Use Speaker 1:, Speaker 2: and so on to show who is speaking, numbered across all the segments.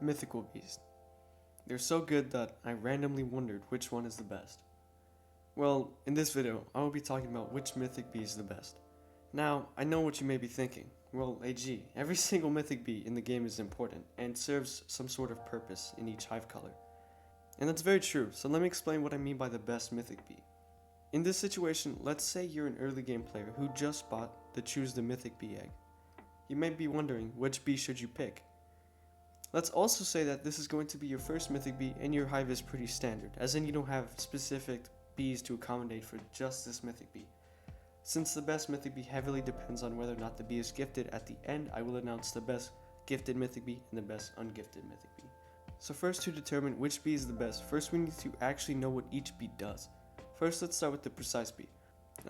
Speaker 1: Mythical bees. They're so good that I randomly wondered which one is the best. Well, in this video, I will be talking about which mythic bee is the best. Now, I know what you may be thinking. Well, AG, every single mythic bee in the game is important and serves some sort of purpose in each hive color. And that's very true, so let me explain what I mean by the best mythic bee. In this situation, let's say you're an early game player who just bought the Choose the Mythic Bee egg. You may be wondering, which bee should you pick? Let's also say that this is going to be your first mythic bee and your hive is pretty standard, as in you don't have specific bees to accommodate for just this mythic bee. Since the best mythic bee heavily depends on whether or not the bee is gifted, at the end I will announce the best gifted mythic bee and the best ungifted mythic bee. So first, to determine which bee is the best, first we need to actually know what each bee does. First, let's start with the precise bee.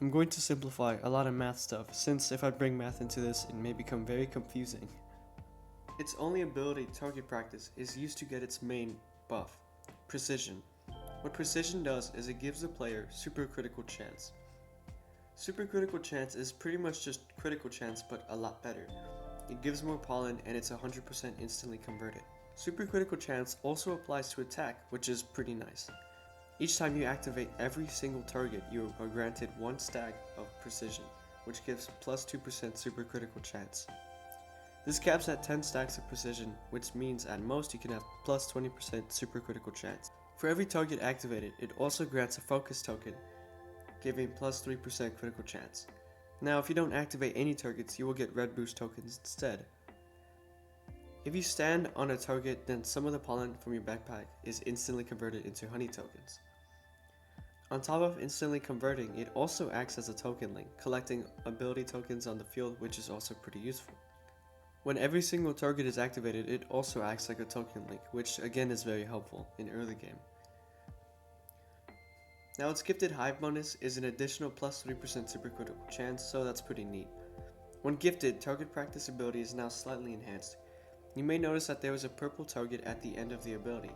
Speaker 1: I'm going to simplify a lot of math stuff, since if I bring math into this it may become very confusing. Its only ability, Target Practice, is used to get its main buff, Precision. What Precision does is it gives the player Super Critical Chance. Super Critical Chance is pretty much just Critical Chance, but a lot better. It gives more pollen and it's 100% instantly converted. Super Critical Chance also applies to attack, which is pretty nice. Each time you activate every single target, you are granted 1 stack of Precision, which gives plus 2% Super Critical Chance. This caps at 10 stacks of Precision, which means at most you can have plus 20% Super Critical Chance. For every target activated, it also grants a Focus token, giving plus 3% Critical Chance. Now, if you don't activate any targets, you will get Red Boost tokens instead. If you stand on a target, then some of the pollen from your backpack is instantly converted into honey tokens. On top of instantly converting, it also acts as a token link, collecting ability tokens on the field, which is also pretty useful. When every single target is activated, it also acts like a token link, which again is very helpful in early game. Now, its gifted hive bonus is an additional plus 3% super critical chance, so that's pretty neat. When gifted, Target Practice ability is now slightly enhanced. You may notice that there is a purple target at the end of the ability.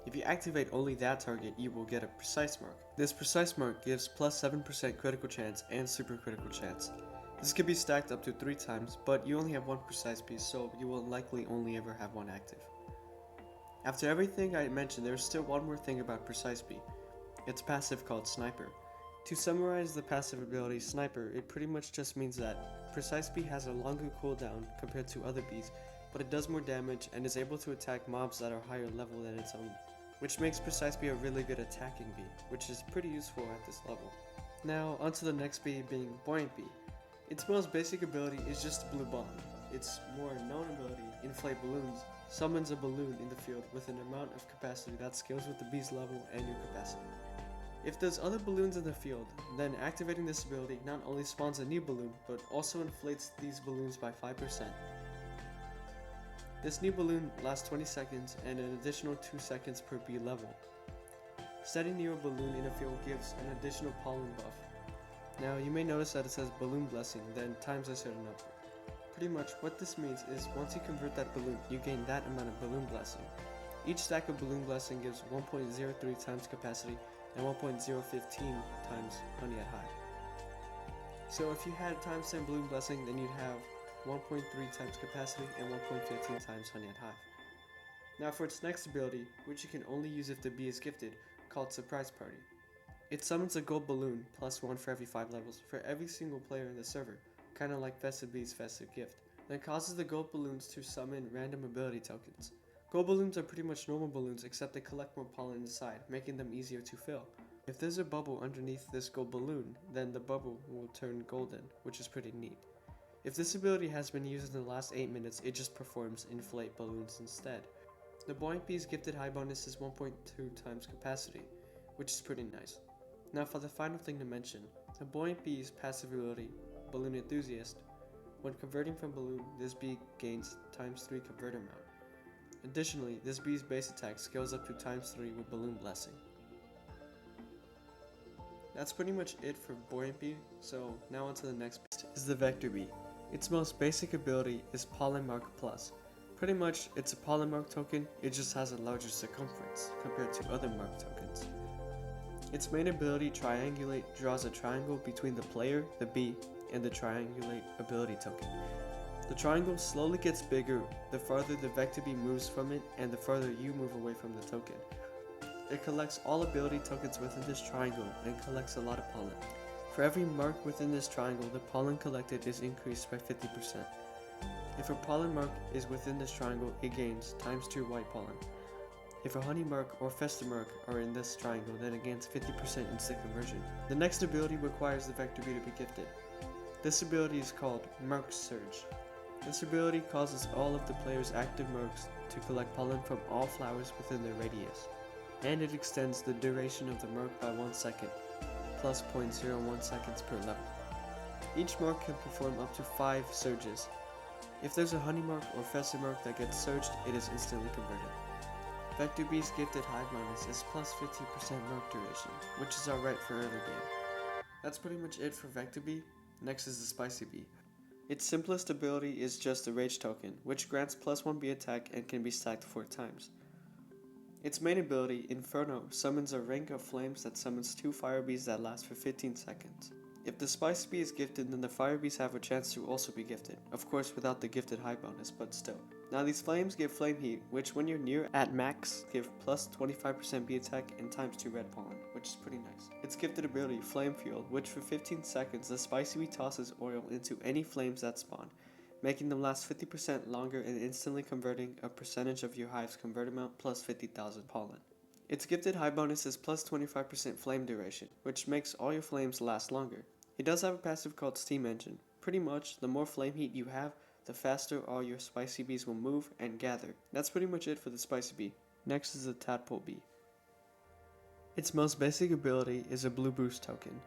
Speaker 1: If you activate only that target, you will get a Precise Mark. This Precise Mark gives plus 7% critical chance and super critical chance. This can be stacked up to 3 times, but you only have 1 precise piece, so you will likely only ever have 1 active. After everything I mentioned, there is still one more thing about Precise Bee. Its passive called Sniper. To summarize the passive ability Sniper, it pretty much just means that Precise Bee has a longer cooldown compared to other bees, but it does more damage and is able to attack mobs that are higher level than its own, which makes Precise Bee a really good attacking bee, which is pretty useful at this level. Now, onto the next bee, being Buoyant Bee. Its most basic ability is just Blue Bomb. Its more known ability, Inflate Balloons, summons a balloon in the field with an amount of capacity that scales with the bee's level and your capacity. If there's other balloons in the field, then activating this ability not only spawns a new balloon, but also inflates these balloons by 5%. This new balloon lasts 20 seconds and an additional 2 seconds per bee level. Standing near a balloon in a field gives an additional pollen buff. Now, you may notice that it says Balloon Blessing, then times a certain number. Pretty much what this means is once you convert that balloon, you gain that amount of Balloon Blessing. Each stack of Balloon Blessing gives 1.03 times capacity and 1.015 times honey at hive. So if you had times 10 Balloon Blessing, then you'd have 1.3 times capacity and 1.15 times honey at hive. Now for its next ability, which you can only use if the bee is gifted, called Surprise Party. It summons a gold balloon, plus 1 for every 5 levels, for every single player in the server, kinda like Festive Bee's Festive Gift. Then causes the gold balloons to summon random ability tokens. Gold balloons are pretty much normal balloons, except they collect more pollen inside, making them easier to fill. If there's a bubble underneath this gold balloon, then the bubble will turn golden, which is pretty neat. If this ability has been used in the last 8 minutes, it just performs Inflate Balloons instead. The Buoyant Bee's gifted high bonus is 1.2 times capacity, which is pretty nice. Now for the final thing to mention, the Buoyant Bee's passive ability, Balloon Enthusiast. When converting from balloon, this bee gains times 3 convert amount. Additionally, this bee's base attack scales up to times 3 with Balloon Blessing. That's pretty much it for Buoyant Bee, so now on to the next bee. Is the Vector Bee. Its most basic ability is Pollen Mark Plus. Pretty much, it's a Pollen Mark token, it just has a larger circumference compared to other Mark tokens. Its main ability, Triangulate, draws a triangle between the player, the bee, and the Triangulate ability token. The triangle slowly gets bigger the farther the vector bee moves from it and the farther you move away from the token. It collects all ability tokens within this triangle and collects a lot of pollen. For every mark within this triangle, the pollen collected is increased by 50%. If a pollen mark is within this triangle, it gains times 2 white pollen. If a honey mark or fester mark are in this triangle, then it gains 50% instant conversion. The next ability requires the vector bee to be gifted. This ability is called Mark Surge. This ability causes all of the player's active marks to collect pollen from all flowers within their radius, and it extends the duration of the mark by 1 second, plus 0.01 seconds per level. Each mark can perform up to 5 surges. If there's a honey mark or fester mark that gets surged, it is instantly converted. Vector Bee's gifted hive bonus is plus 50% mark duration, which is alright for early game. That's pretty much it for Vector Bee. Next is the Spicy Bee. Its simplest ability is just a rage token, which grants plus 1 bee attack and can be stacked 4 times. Its main ability, Inferno, summons a ring of flames that summons 2 fire bees that last for 15 seconds. If the Spicy Bee is gifted, then the fire bees have a chance to also be gifted, of course without the gifted high bonus, but still. Now these flames give flame heat, which when you're near at max, give plus 25% bee attack and times 2 red pollen, which is pretty nice. Its gifted ability, Flame Fuel, which for 15 seconds the Spicy Bee tosses oil into any flames that spawn, making them last 50% longer and instantly converting a percentage of your hive's convert amount plus 50,000 pollen. Its gifted high bonus is plus 25% flame duration, which makes all your flames last longer. It does have a passive called Steam Engine. Pretty much, the more flame heat you have, the faster all your Spicy Bees will move and gather. That's pretty much it for the Spicy Bee. Next is the Tadpole Bee. Its most basic ability is a blue boost token.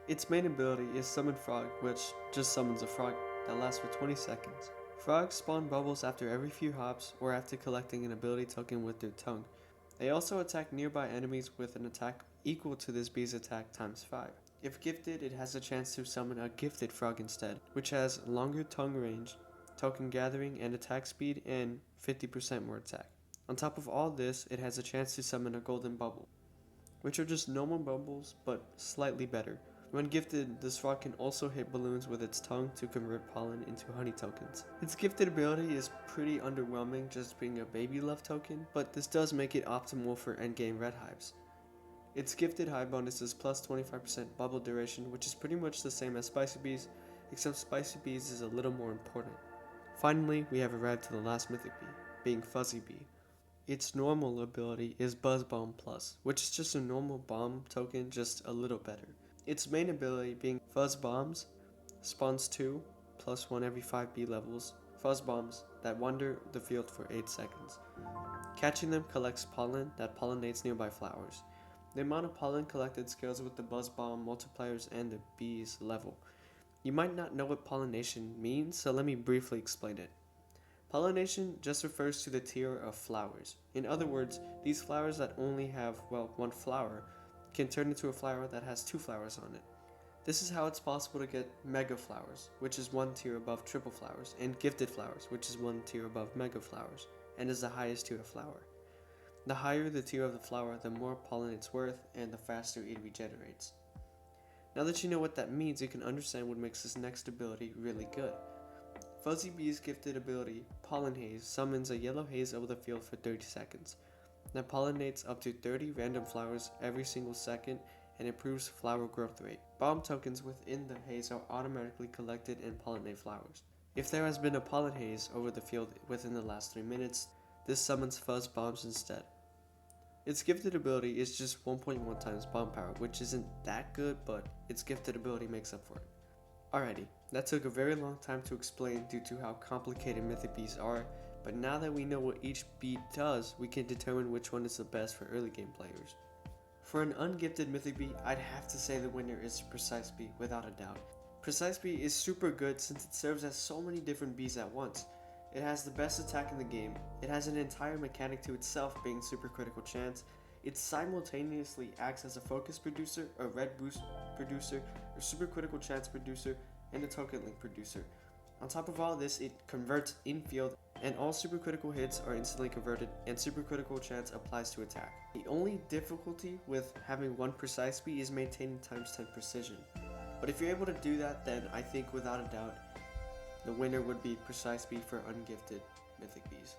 Speaker 1: Its main ability is Summon Frog, which just summons a frog that lasts for 20 seconds. Frogs spawn bubbles after every few hops or after collecting an ability token with their tongue. They also attack nearby enemies with an attack equal to this bee's attack times 5. If gifted, it has a chance to summon a gifted frog instead, which has longer tongue range, token gathering, and attack speed, and 50% more attack. On top of all this, it has a chance to summon a golden bubble, which are just normal bubbles, but slightly better. When gifted, this frog can also hit balloons with its tongue to convert pollen into honey tokens. Its gifted ability is pretty underwhelming, just being a baby love token, but this does make it optimal for endgame red hives. Its gifted hive bonus is plus 25% bubble duration, which is pretty much the same as Spicy Bees, except Spicy Bees is a little more important. Finally, we have arrived to the last Mythic Bee, being Fuzzy Bee. Its normal ability is Buzz Bomb Plus, which is just a normal bomb token, just a little better. Its main ability, being Fuzz Bombs, spawns 2, plus 1 every 5 bee levels, Fuzz Bombs that wander the field for 8 seconds. Catching them collects pollen that pollinates nearby flowers. The amount of pollen collected scales with the Buzz Bomb multipliers and the bee's level. You might not know what pollination means, so let me briefly explain it. Pollination just refers to the tier of flowers. In other words, these flowers that only have, one flower, can turn into a flower that has 2 flowers on it. This is how it's possible to get mega flowers, which is 1 tier above triple flowers, and gifted flowers, which is 1 tier above mega flowers, and is the highest tier of flower. The higher the tier of the flower, the more pollen it's worth, and the faster it regenerates. Now that you know what that means, you can understand what makes this next ability really good. Fuzzy Bee's gifted ability, Pollen Haze, summons a yellow haze over the field for 30 seconds. That pollinates up to 30 random flowers every single second and improves flower growth rate. Bomb tokens within the haze are automatically collected and pollinate flowers. If there has been a pollen haze over the field within the last 3 minutes, this summons Fuzz Bombs instead. Its gifted ability is just 1.1 times bomb power, which isn't that good, but its gifted ability makes up for it. Alrighty, that took a very long time to explain due to how complicated Mythic Bees are, but now that we know what each bee does, we can determine which one is the best for early game players. For an ungifted Mythic Bee, I'd have to say the winner is Precise Bee, without a doubt. Precise Bee is super good since it serves as so many different bees at once. It has the best attack in the game, it has an entire mechanic to itself being super critical chance, it simultaneously acts as a focus producer, a red boost producer, a super critical chance producer, and a token link producer. On top of all this, it converts in-field, and all super critical hits are instantly converted, and super critical chance applies to attack. The only difficulty with having one Precise Bee is maintaining times 10 precision. But if you're able to do that, then I think without a doubt, the winner would be precise bee for ungifted mythic bees.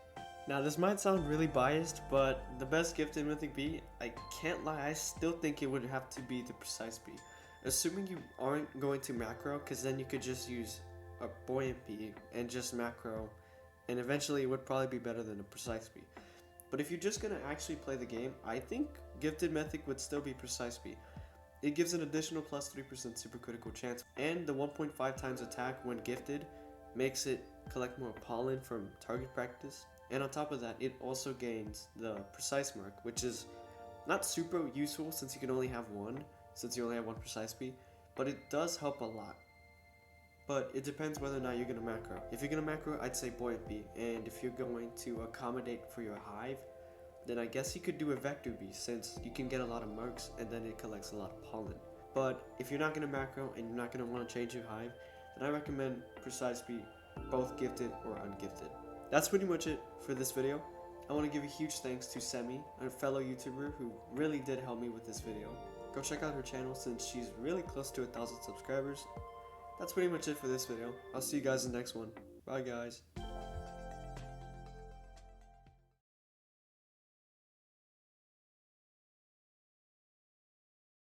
Speaker 1: Now this might sound really biased, but the best gifted mythic bee, I can't lie, I still think it would have to be the precise bee. Assuming you aren't going to macro, because then you could just use a buoyant bee and just macro, and eventually it would probably be better than a precise bee. But if you're just going to actually play the game, I think gifted mythic would still be precise bee. It gives an additional plus 3% supercritical chance, and the 1.5 times attack when gifted makes it collect more pollen from target practice. And on top of that, it also gains the precise mark, which is not super useful since you can only have one, since you only have one precise bee, but it does help a lot. But it depends whether or not you're going to macro. If you're going to macro, I'd say buoyant bee, and if you're going to accommodate for your hive, then I guess you could do a vector bee, since you can get a lot of marks and then it collects a lot of pollen. But if you're not going to macro and you're not going to want to change your hive, then I recommend precise bee, both gifted or ungifted. That's pretty much it for this video. I want to give a huge thanks to Semi, a fellow YouTuber who really did help me with this video. Go check out her channel since she's really close to 1,000 subscribers. That's pretty much it for this video. I'll see you guys in the next one. Bye guys.